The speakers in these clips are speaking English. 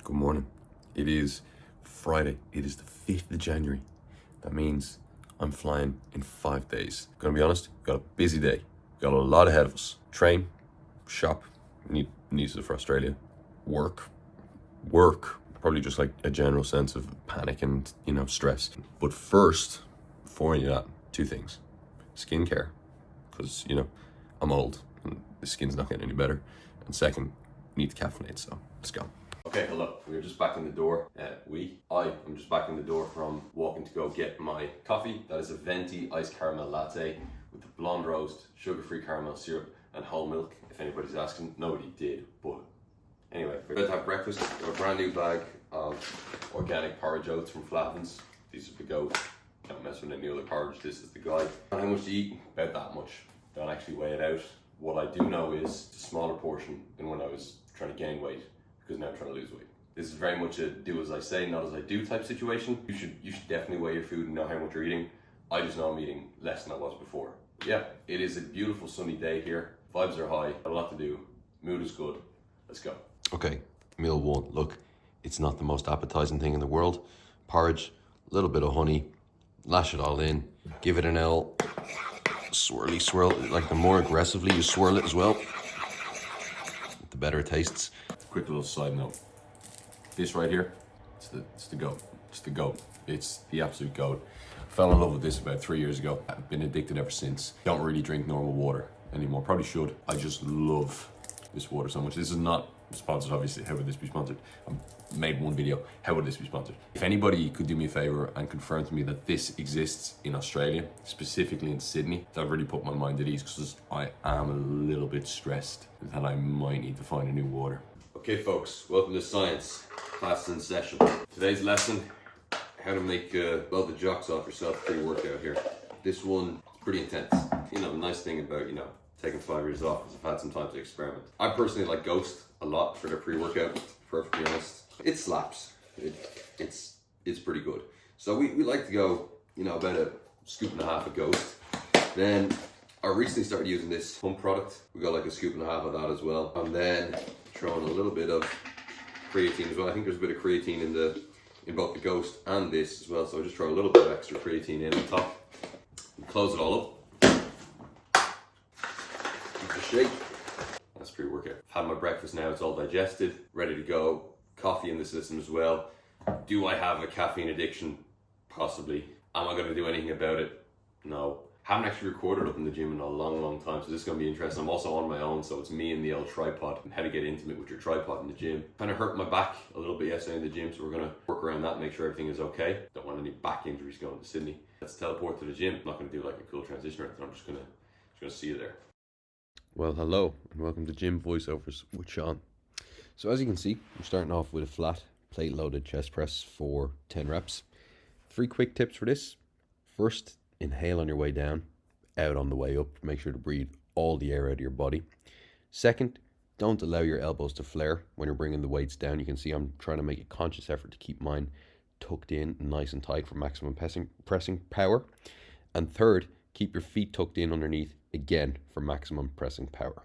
Good morning. It is Friday. It is the 5th of January. That means I'm flying in 5 days. Gonna be honest, got a busy day. Got a lot ahead of us. Train, shop, needs for Australia, work, probably just like a general sense of panic and, stress. But first, before any of that, two things. Skincare, because, I'm old and the skin's not getting any better. And second, need to caffeinate, so let's go. Okay, hello. We're just back in the door. I am just back in the door from walking to go get my coffee. That is a venti iced caramel latte with the blonde roast, sugar-free caramel syrup, and whole milk. If anybody's asking, nobody did, but anyway, we're about to have breakfast. We have a brand new bag of organic porridge oats from Flavins. These are the goat. Don't mess with any other porridge. This is the guide. And how much to eat? About that much. Don't actually weigh it out. What I do know is it's a smaller portion than when I was trying to gain weight, because now I'm trying to lose weight. This is very much a do as I say, not as I do type situation. You should definitely weigh your food and know how much you're eating. I just know I'm eating less than I was before. But yeah, it is a beautiful sunny day here. Vibes are high, a lot to do, mood is good. Let's go. Okay, meal one. Look, it's not the most appetizing thing in the world. Porridge, a little bit of honey, lash it all in, give it an L, swirly swirl. Like the more aggressively you swirl it as well, the better it tastes. Quick little side note. This right here, it's the goat. It's the goat. It's the absolute goat. Fell in love with this about 3 years ago. I've been addicted ever since. Don't really drink normal water anymore. Probably should. I just love this water so much. This is not sponsored, obviously. How would this be sponsored? I made one video. How would this be sponsored? If anybody could do me a favor and confirm to me that this exists in Australia, specifically in Sydney, that would really put my mind at ease, because I am a little bit stressed that I might need to find a new water. Okay folks, welcome to science, class in session. Today's lesson, how to make the jocks off yourself pre-workout here. This one is pretty intense. The nice thing about, taking 5 years off is I've had some time to experiment. I personally like Ghost a lot for their pre-workout, to be perfectly honest. It slaps. It's pretty good. So we like to go, about a scoop and a half of Ghost. Then I recently started using this pump product. We got like a scoop and a half of that as well. And then throwing a little bit of creatine as well. I think there's a bit of creatine in both the Ghost and this as well. So I just throw a little bit of extra creatine in on top. And close it all up. Keep it shake. That's pre-workout. I've had my breakfast now, it's all digested, ready to go. Coffee in the system as well. Do I have a caffeine addiction? Possibly. Am I going to do anything about it? No. Haven't actually recorded up in the gym in a long time, so this is going to be interesting. I'm also on my own, so it's me and the old tripod, and how to get intimate with your tripod in the gym. Kind of hurt my back a little bit yesterday in the gym, so we're going to work around that, make sure everything is okay. Don't want any back injuries going to Sydney. Let's teleport to the gym. I'm not going to do like a cool transition or anything. I'm just going to see you there. Well, hello, and welcome to Gym Voiceovers with Sean. So as you can see, we're starting off with a flat plate-loaded chest press for 10 reps. 3 quick tips for this. First, inhale on your way down, out on the way up. Make sure to breathe all the air out of your body. Second, don't allow your elbows to flare when you're bringing the weights down. You can see I'm trying to make a conscious effort to keep mine tucked in nice and tight for maximum pressing power. And third, keep your feet tucked in underneath, again, for maximum pressing power.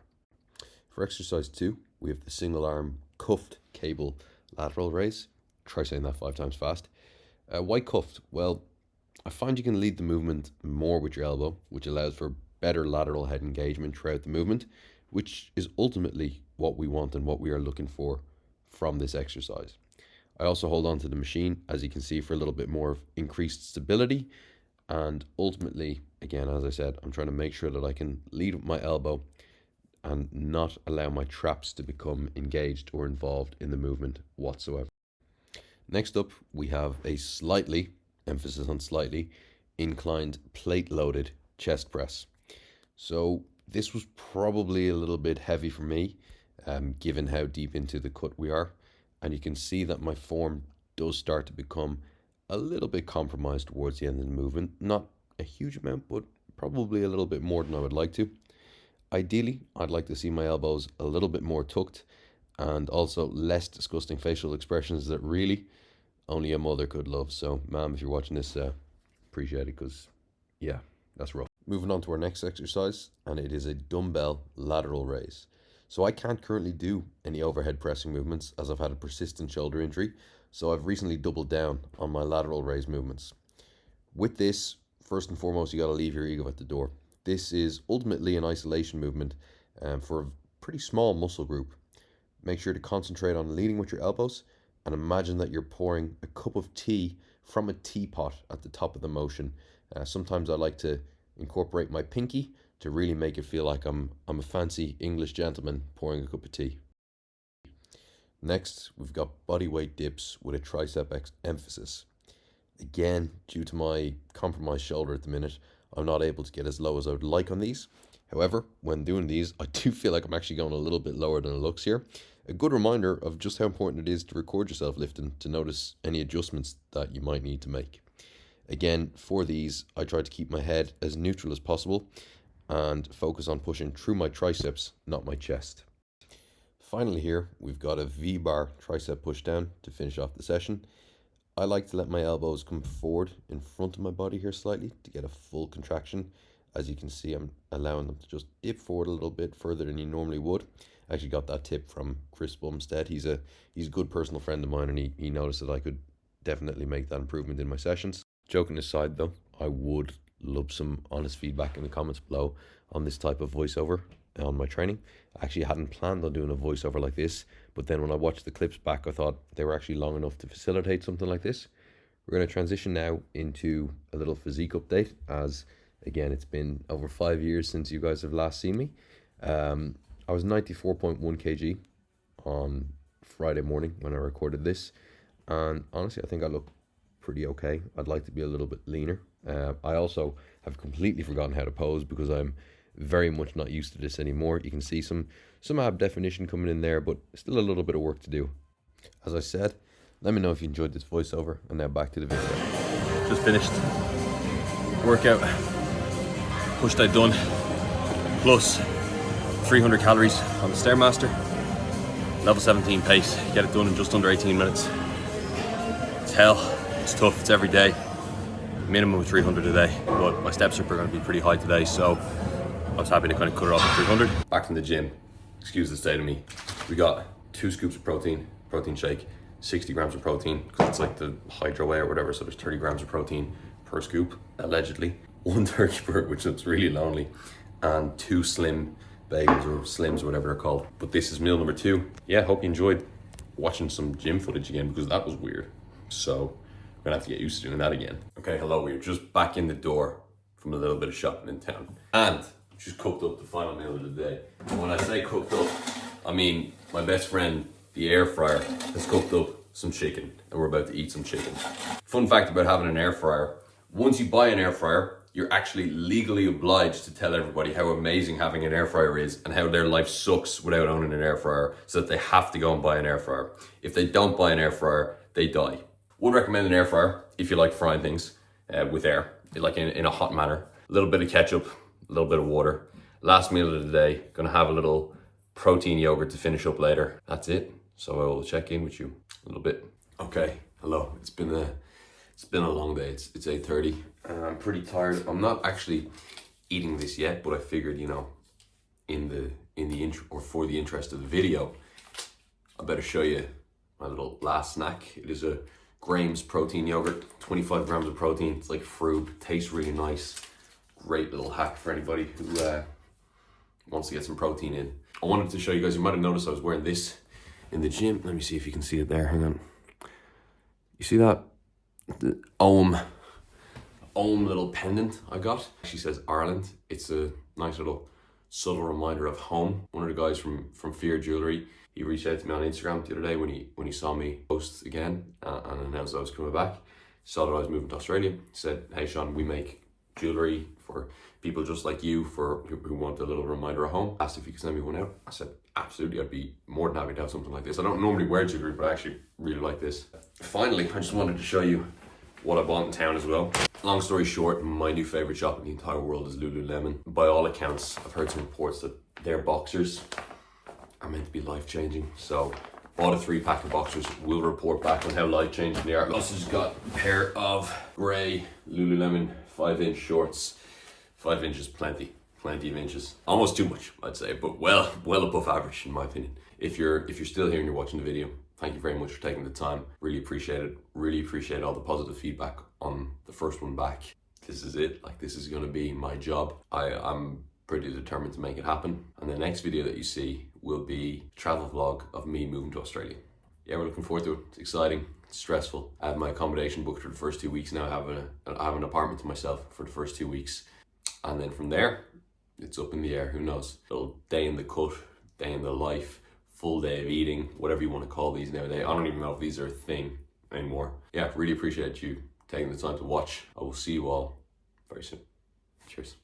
For exercise 2, we have the single arm cuffed cable lateral raise. Try saying that 5 times fast. Why cuffed? Well, I find you can lead the movement more with your elbow, which allows for better lateral head engagement throughout the movement, which is ultimately what we want and what we are looking for from this exercise. I also hold on to the machine, as you can see, for a little bit more of increased stability. And ultimately, again, as I said, I'm trying to make sure that I can lead with my elbow and not allow my traps to become engaged or involved in the movement whatsoever. Next up, we have a slightly, emphasis on slightly, inclined plate-loaded chest press. So this was probably a little bit heavy for me, given how deep into the cut we are. And you can see that my form does start to become a little bit compromised towards the end of the movement. Not a huge amount, but probably a little bit more than I would like to. Ideally, I'd like to see my elbows a little bit more tucked, and also less disgusting facial expressions that really only a mother could love. So, ma'am, if you're watching this, appreciate it, because, yeah, that's rough. Moving on to our next exercise, and it is a dumbbell lateral raise. So I can't currently do any overhead pressing movements as I've had a persistent shoulder injury. So I've recently doubled down on my lateral raise movements. With this, first and foremost, you got to leave your ego at the door. This is ultimately an isolation movement for a pretty small muscle group. Make sure to concentrate on leading with your elbows and imagine that you're pouring a cup of tea from a teapot at the top of the motion. Sometimes I like to incorporate my pinky to really make it feel like I'm a fancy English gentleman pouring a cup of tea. Next, we've got body weight dips with a tricep emphasis. Again, due to my compromised shoulder at the minute, I'm not able to get as low as I would like on these. However, when doing these, I do feel like I'm actually going a little bit lower than it looks here. A good reminder of just how important it is to record yourself lifting to notice any adjustments that you might need to make. Again, for these, I try to keep my head as neutral as possible and focus on pushing through my triceps, not my chest. Finally here, we've got a V-bar tricep push down to finish off the session. I like to let my elbows come forward in front of my body here slightly to get a full contraction. As you can see, I'm allowing them to just dip forward a little bit further than you normally would. I actually got that tip from Chris Bumstead. He's a good personal friend of mine, and he noticed that I could definitely make that improvement in my sessions. Joking aside though, I would love some honest feedback in the comments below on this type of voiceover on my training. I actually hadn't planned on doing a voiceover like this, but then when I watched the clips back, I thought they were actually long enough to facilitate something like this. We're going to transition now into a little physique update, as again, it's been over 5 years since you guys have last seen me. I was 94.1 kg on Friday morning when I recorded this, and honestly I think I look pretty okay. I'd like to be a little bit leaner. I also have completely forgotten how to pose because I'm very much not used to this anymore. You can see some ab definition coming in there, but still a little bit of work to do. As I said, let me know if you enjoyed this voiceover, and now back to the video. Just finished workout, push day done, plus 300 calories on the Stairmaster, level 17 pace, get it done in just under 18 minutes. It's hell, it's tough, it's every day, minimum of 300 a day, but my steps are going to be pretty high today, so I was happy to kind of cut it off at 300. Back from the gym, excuse the state of me. We got 2 scoops of protein shake, 60 grams of protein, because it's like the hydro whey or whatever, so there's 30 grams of protein per scoop, allegedly. 1 turkey burger, which looks really lonely, and 2 slim bagels or slims or whatever they're called. But this is meal number 2. Yeah, hope you enjoyed watching some gym footage again, because that was weird. So I'm gonna have to get used to doing that again. Okay, hello, we're just back in the door from a little bit of shopping in town, and just cooked up the final meal of the day. And when I say cooked up, I mean my best friend, the air fryer, has cooked up some chicken, and we're about to eat some chicken. Fun fact about having an air fryer: once you buy an air fryer, you're actually legally obliged to tell everybody how amazing having an air fryer is and how their life sucks without owning an air fryer, so that they have to go and buy an air fryer. If they don't buy an air fryer, they die. Would recommend an air fryer if you like frying things with air, like in a hot manner. A little bit of ketchup, a little bit of water. Last meal of the day, gonna have a little protein yogurt to finish up later. That's it. So I will check in with you a little bit. Okay, hello. It's been a long day. It's 8:30 and I'm pretty tired. I'm not actually eating this yet, but I figured, you know, in the intro, or for the interest of the video, I better show you my little last snack. It is a Graham's protein yogurt, 25 grams of protein. It's like fruit, tastes really nice. Great little hack for anybody who wants to get some protein in. I wanted to show you guys, you might have noticed I was wearing this in the gym. Let me see if you can see it there, hang on. You see that? The Ohm little pendant I got. She says Ireland. It's a nice little subtle reminder of home. One of the guys from Fear Jewelry, he reached out to me on Instagram the other day when he saw me post again and announced I was coming back. Saw that I was moving to Australia. He said, hey Sean, we make jewelry for people just like you who want a little reminder of home. Asked if you could send me one out. I said, absolutely, I'd be more than happy to have something like this. I don't normally wear jewelry, but I actually really like this. Finally, I just wanted to show you what I bought in town as well. Long story short, my new favorite shop in the entire world is Lululemon. By all accounts, I've heard some reports that their boxers are meant to be life-changing. So bought a 3-pack of boxers. We'll report back on how life-changing they are. Also just got a pair of grey Lululemon 5-inch shorts. 5 inches plenty. plenty of inches, almost too much, I'd say, but well above average in my opinion. If you're still here and you're watching the video, thank you very much for taking the time. Really appreciate it. Really appreciate all the positive feedback on the first one back. This is it. Like, this is going to be my job. I'm pretty determined to make it happen. And the next video that you see will be a travel vlog of me moving to Australia. Yeah, we're looking forward to it. It's exciting. It's stressful. I have my accommodation booked for the first 2 weeks now. I have an apartment to myself for the first 2 weeks. And then from there, it's up in the air. Who knows? Little day in the cut, day in the life, full day of eating, whatever you want to call these nowadays. I don't even know if these are a thing anymore. Yeah, really appreciate you taking the time to watch. I will see you all very soon. Cheers.